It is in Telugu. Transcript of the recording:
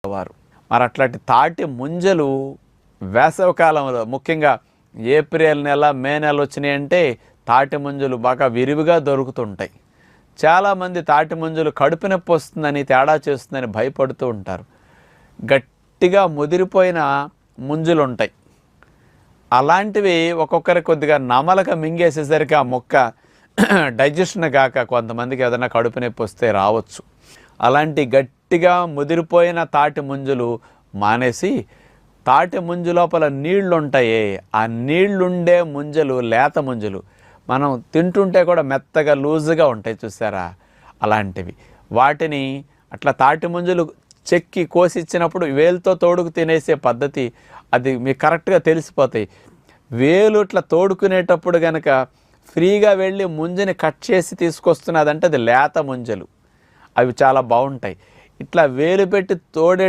వారు. మరి అట్లాంటి తాటి ముంజలు వేసవికాలంలో ముఖ్యంగా ఏప్రిల్ నెల, మే నెల వచ్చినాయంటే తాటి ముంజలు బాగా విరివిగా దొరుకుతుంటాయి. చాలామంది తాటి ముంజలు కడుపు నొప్పి వస్తుందని, తేడా చేస్తుందని భయపడుతూ ఉంటారు. గట్టిగా ముదిరిపోయిన ముంజలు ఉంటాయి. అలాంటివి ఒక్కొక్కరికి కొద్దిగా నమలక మింగేసేసరికి ఆ మొక్క డైజెషన్ కాక కొంతమందికి ఏదైనా కడుపు నొప్పి వస్తే రావచ్చు. అలాంటి గట్టిగా ముదిరిపోయిన తాటి ముంజలు మానేసి, తాటి ముంజు లోపల నీళ్లు ఉంటాయే, ఆ నీళ్లుండే ముంజలు, లేత ముంజలు మనం తింటుంటే కూడా మెత్తగా లూజుగా ఉంటాయి చూసారా, అలాంటివి. వాటిని అట్లా తాటి ముంజలు చెక్కి కోసిచ్చినప్పుడు వేలుతో తోడుకు తినేసే పద్ధతి అది మీకు కరెక్ట్గా తెలిసిపోతాయి. వేలు ఇట్లా తోడుకునేటప్పుడు కనుక ఫ్రీగా వెళ్ళి ముంజని కట్ చేసి తీసుకొస్తున్నదంటే అది లేత ముంజలు. అవి చాలా బాగుంటాయి. ఇట్లా వేలు పెట్టి తోడే